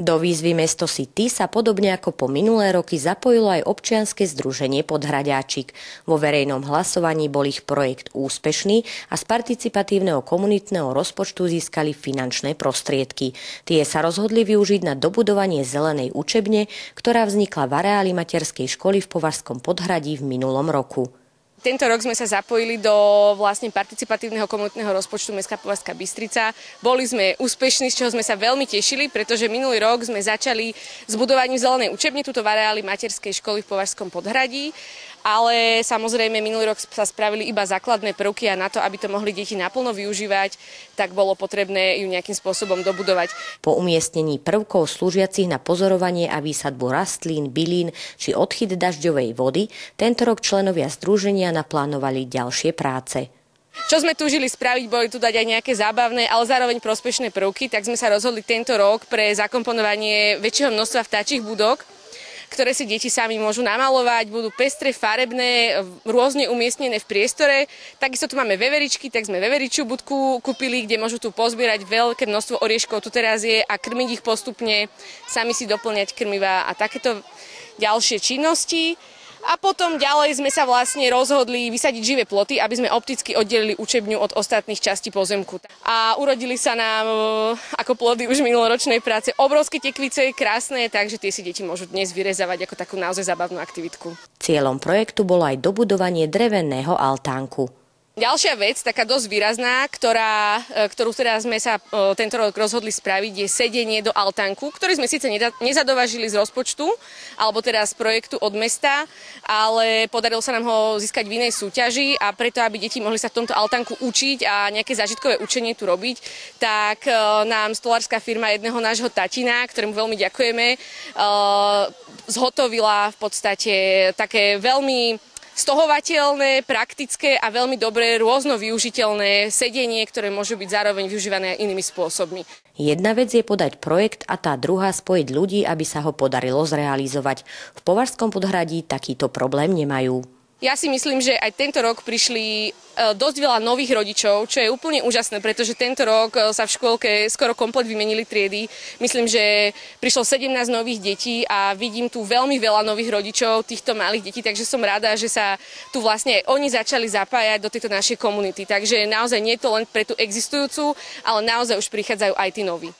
Do výzvy Mesto si ty sa podobne ako po minulé roky zapojilo aj občianske združenie Podhraďáčik. Vo verejnom hlasovaní bol ich projekt úspešný a z participatívneho komunitného rozpočtu získali finančné prostriedky. Tie sa rozhodli využiť na dobudovanie zelenej učebne, ktorá vznikla v areáli materskej školy v Považskom Podhradí v minulom roku. Tento rok sme sa zapojili do vlastne participatívneho komunitného rozpočtu Mestská Považská Bystrica. Boli sme úspešní, z čoho sme sa veľmi tešili, pretože minulý rok sme začali s budovaním zelenej učebne tuto v areáli materskej školy v Považskom Podhradí. Ale samozrejme minulý rok sa spravili iba základné prvky a na to, aby to mohli deti naplno využívať, tak bolo potrebné ju nejakým spôsobom dobudovať. Po umiestnení prvkov slúžiacich na pozorovanie a výsadbu rastlín, bylín či odchyt dažďovej vody, tento rok členovia združenia naplánovali ďalšie práce. Čo sme túžili spraviť, boli tu dať aj nejaké zábavné, ale zároveň prospešné prvky, tak sme sa rozhodli tento rok pre zakomponovanie väčšieho množstva vtáčich budok, ktoré si deti sami môžu namalovať, budú pestré, farebné, rôzne umiestnené v priestore. Takisto tu máme veveričky, tak sme veveričiu budku kúpili, kde môžu tu pozbierať veľké množstvo orieškov, tu teraz je, a krmiť ich postupne, sami si doplňať krmiva a takéto ďalšie činnosti. A potom ďalej sme sa vlastne rozhodli vysadiť živé ploty, aby sme opticky oddelili učebňu od ostatných častí pozemku. A urodili sa nám ako plody už minuloročnej práce obrovské tekvice, krásne, takže tie si deti môžu dnes vyrezávať ako takú naozaj zábavnú aktivitku. Cieľom projektu bolo aj dobudovanie dreveného altánku. Ďalšia vec, taká dosť výrazná, ktorú teda sme sa tento rok rozhodli spraviť, je sedenie do altánku, ktorý sme síce nezadovažili z rozpočtu, alebo teda z projektu od mesta, ale podarilo sa nám ho získať v inej súťaži a preto, aby deti mohli sa v tomto altánku učiť a nejaké zážitkové učenie tu robiť, tak nám stolárska firma jedného nášho tatina, ktorému veľmi ďakujeme, zhotovila v podstate také veľmi stohovateľné, praktické a veľmi dobre rôzno využiteľné sedenie, ktoré môže byť zároveň využívané aj inými spôsobmi. Jedna vec je podať projekt a tá druhá spojiť ľudí, aby sa ho podarilo zrealizovať. V Považskom Podhradí takýto problém nemajú. Ja si myslím, že aj tento rok prišli dosť veľa nových rodičov, čo je úplne úžasné, pretože tento rok sa v škôlke skoro komplet vymenili triedy. Myslím, že prišlo 17 nových detí a vidím tu veľmi veľa nových rodičov týchto malých detí, takže som rada, že sa tu vlastne aj oni začali zapájať do tejto našej komunity. Takže naozaj nie je to len pre tú existujúcu, ale naozaj už prichádzajú aj tí noví.